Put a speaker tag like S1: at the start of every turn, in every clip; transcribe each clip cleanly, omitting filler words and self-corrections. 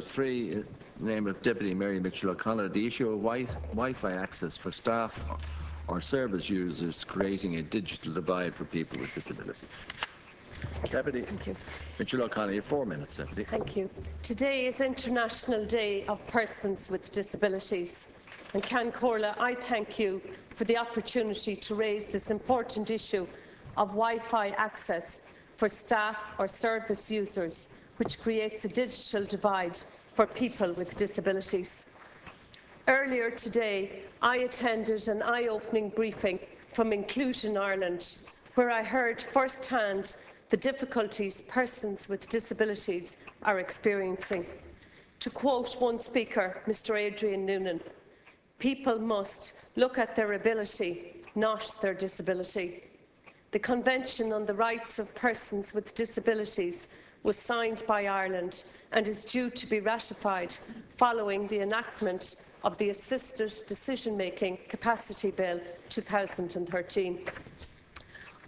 S1: 3, name of Deputy Mary Mitchell O'Connor, the issue of Wi-Fi access for staff or service users creating a digital divide for people with disabilities. Deputy.
S2: Thank you.
S1: Mitchell O'Connor, you have 4 minutes, Deputy.
S2: Thank you. Today is International Day of Persons with Disabilities. And Can Corla, I thank you for the opportunity to raise this important issue of Wi-Fi access for staff or service users, which creates a digital divide for people with disabilities. Earlier today, I attended an eye-opening briefing from Inclusion Ireland, where I heard firsthand the difficulties persons with disabilities are experiencing. To quote one speaker, Mr. Adrian Noonan, "People must look at their ability, not their disability." The Convention on the Rights of Persons with Disabilities was signed by Ireland and is due to be ratified following the enactment of the Assisted Decision-Making Capacity Bill 2013.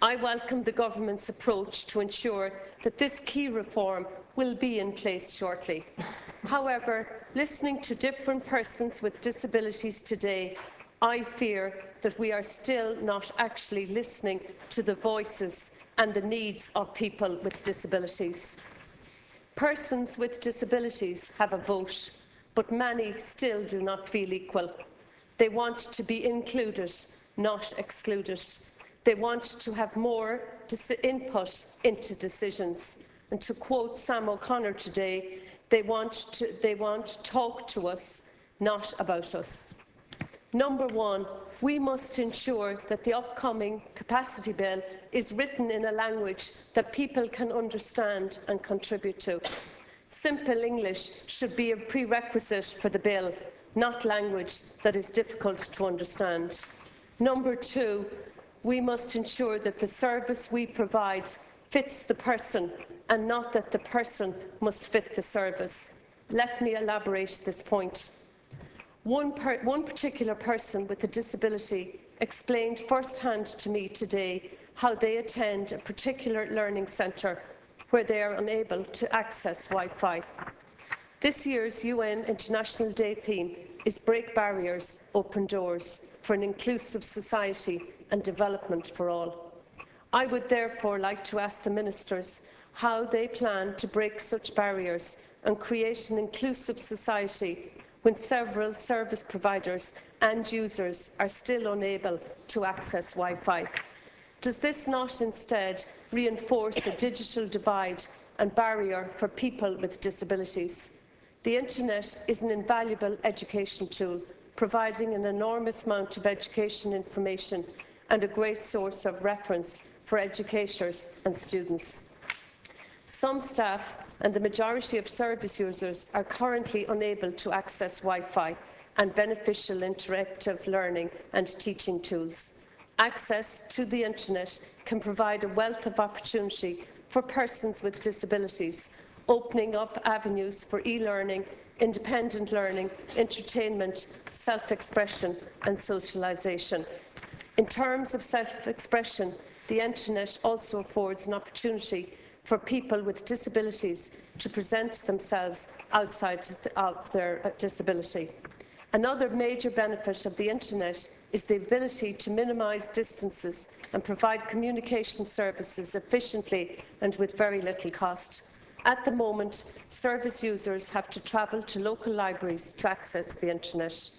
S2: I welcome the Government's approach to ensure that this key reform will be in place shortly. However, listening to different persons with disabilities today, I fear that we are still not actually listening to the voices and the needs of people with disabilities. Persons with disabilities have a vote, but many still do not feel equal. They want to be included, not excluded. They want to have more input into decisions. And to quote Sam O'Connor today, they want talk to us, not about us. Number one, we must ensure that the upcoming capacity bill is written in a language that people can understand and contribute to. Simple English should be a prerequisite for the bill, not language that is difficult to understand. Number two, we must ensure that the service we provide fits the person and not that the person must fit the service. Let me elaborate this point. One particular person with a disability explained firsthand to me today how they attend a particular learning centre where they are unable to access Wi-Fi. This year's UN International Day theme is Break Barriers, Open Doors for an Inclusive Society and Development for All. I would therefore like to ask the Ministers how they plan to break such barriers and create an inclusive society when several service providers and users are still unable to access Wi-Fi. Does this not instead reinforce a digital divide and barrier for people with disabilities? The Internet is an invaluable education tool, providing an enormous amount of education information and a great source of reference for educators and students. Some staff and the majority of service users are currently unable to access Wi-Fi and beneficial interactive learning and teaching tools. Access to the Internet can provide a wealth of opportunity for persons with disabilities, opening up avenues for e-learning, independent learning, entertainment, self-expression and socialisation. In terms of self-expression, the Internet also affords an opportunity for people with disabilities to present themselves outside of their disability. Another major benefit of the Internet is the ability to minimise distances and provide communication services efficiently and with very little cost. At the moment, service users have to travel to local libraries to access the Internet.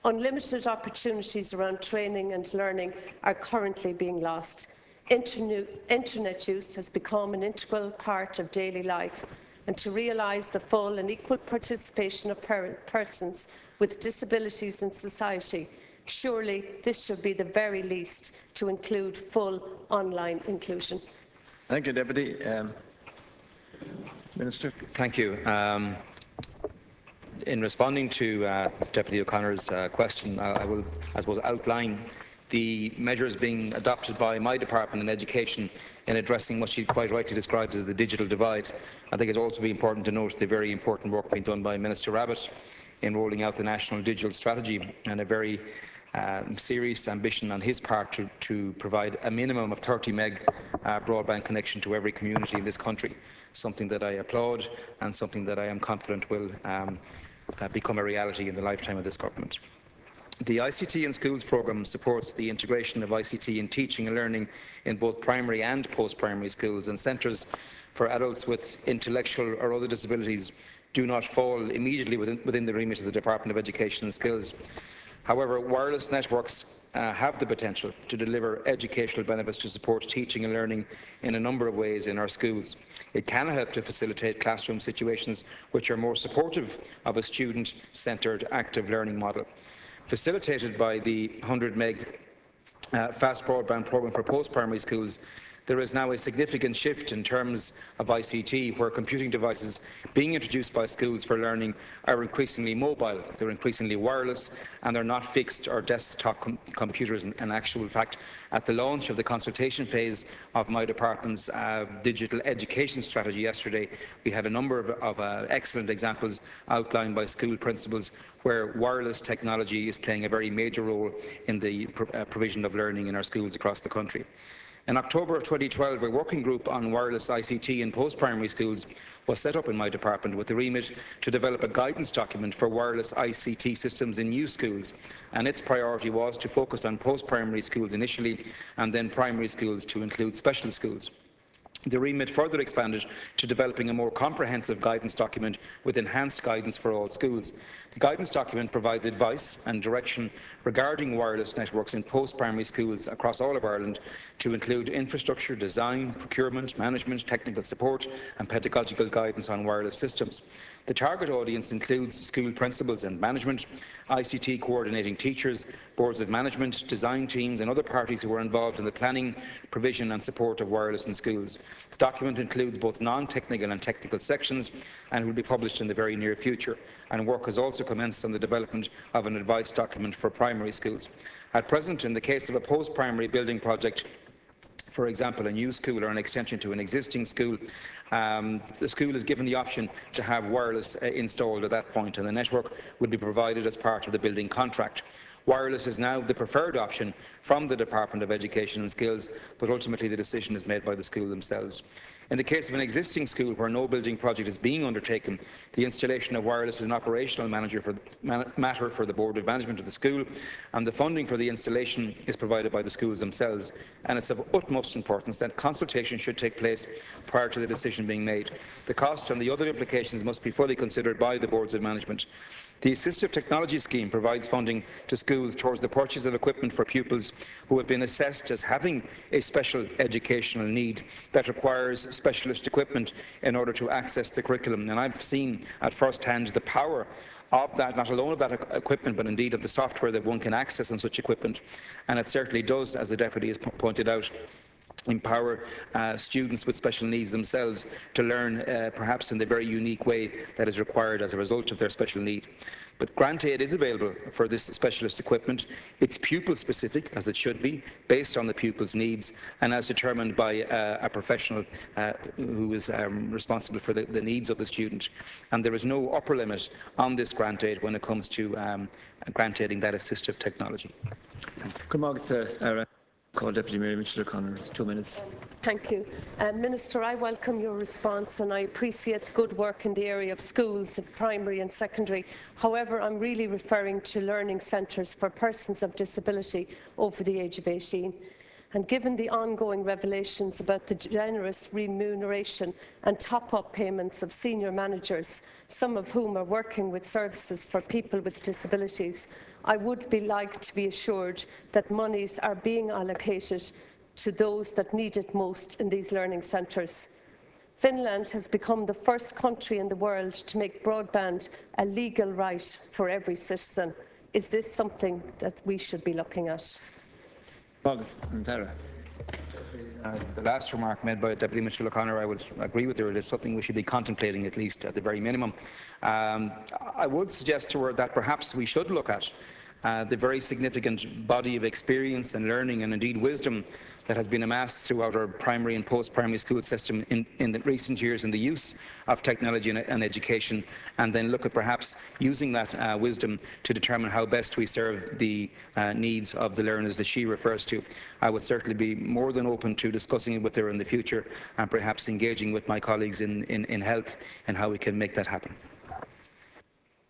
S2: Unlimited opportunities around training and learning are currently being lost. Internet use has become an integral part of daily life, and to realise the full and equal participation of persons with disabilities in society, surely this should be the very least to include full online inclusion.
S1: Thank you, Deputy. Minister.
S3: Thank you. In responding to Deputy O'Connor's question, I will, I suppose, outline the measures being adopted by my department in education in addressing what she quite rightly describes as the digital divide. I think it's also be important to note the very important work being done by Minister Rabbitte in rolling out the National Digital Strategy, and a very serious ambition on his part to provide a minimum of 30 meg broadband connection to every community in this country. something that I applaud and something that I am confident will become a reality in the lifetime of this government. The ICT in Schools programme supports the integration of ICT in teaching and learning in both primary and post-primary schools, and centres for adults with intellectual or other disabilities do not fall immediately within the remit of the Department of Education and Skills. However, wireless networks have the potential to deliver educational benefits to support teaching and learning in a number of ways in our schools. It can help to facilitate classroom situations which are more supportive of a student-centred active learning model. Facilitated by the 100 meg fast broadband programme for post-primary schools, there is now a significant shift in terms of ICT, where computing devices being introduced by schools for learning are increasingly mobile, they're increasingly wireless, and they're not fixed or desktop computers. In actual fact, at the launch of the consultation phase of my department's digital education strategy yesterday, we had a number of excellent examples outlined by school principals where wireless technology is playing a very major role in the provision of learning in our schools across the country. In October of 2012, a working group on wireless ICT in post-primary schools was set up in my department with the remit to develop a guidance document for wireless ICT systems in new schools, and its priority was to focus on post-primary schools initially and then primary schools to include special schools. The remit further expanded to developing a more comprehensive guidance document with enhanced guidance for all schools. The guidance document provides advice and direction regarding wireless networks in post-primary schools across all of Ireland, to include infrastructure, design, procurement, management, technical support and pedagogical guidance on wireless systems. The target audience includes school principals and management, ICT coordinating teachers, boards of management, design teams and other parties who are involved in the planning, provision and support of wireless in schools. The document includes both non-technical and technical sections and will be published in the very near future, and work has also commenced on the development of an advice document for primary schools. At present, in the case of a post-primary building project, for example, a new school or an extension to an existing school, the school is given the option to have wireless installed at that point, and the network would be provided as part of the building contract. Wireless is now the preferred option from the Department of Education and Skills, but ultimately the decision is made by the school themselves. In the case of an existing school where no building project is being undertaken, the installation of wireless is an operational matter for the Board of Management of the school, and the funding for the installation is provided by the schools themselves. And it's of utmost importance that consultation should take place prior to the decision being made. The cost and the other implications must be fully considered by the Boards of Management. The Assistive Technology Scheme provides funding to schools towards the purchase of equipment for pupils who have been assessed as having a special educational need that requires specialist equipment in order to access the curriculum. And I've seen at first hand the power of that, not alone of that equipment, but indeed of the software that one can access on such equipment. And it certainly does, as the Deputy has pointed out, empower students with special needs themselves to learn perhaps in the very unique way that is required as a result of their special need. But grant aid is available for this specialist equipment. It's pupil-specific, as it should be, based on the pupil's needs and as determined by a professional who is responsible for the needs of the student. And there is no upper limit on this grant aid when it comes to grant aiding that assistive technology.
S1: Call Deputy Mary Mitchell-O'Connor. 2 minutes.
S2: Thank you. Minister, I welcome your response and I appreciate the good work in the area of schools, primary and secondary. However, I'm really referring to learning centres for persons of disability over the age of 18. And given the ongoing revelations about the generous remuneration and top-up payments of senior managers, some of whom are working with services for people with disabilities, I would like to be assured that monies are being allocated to those that need it most in these learning centres. Finland has become the first country in the world to make broadband a legal right for every citizen. Is this something that we should be looking at?
S3: The last remark made by Deputy Mitchell-O'Connor, I would agree with her. It is something we should be contemplating, at least at the very minimum. I would suggest to her that perhaps we should look at the very significant body of experience and learning and indeed wisdom that has been amassed throughout our primary and post-primary school system in the recent years in the use of technology and education, and then look at perhaps using that wisdom to determine how best we serve the needs of the learners that she refers to. I would certainly be more than open to discussing it with her in the future and perhaps engaging with my colleagues in health and how we can make that happen.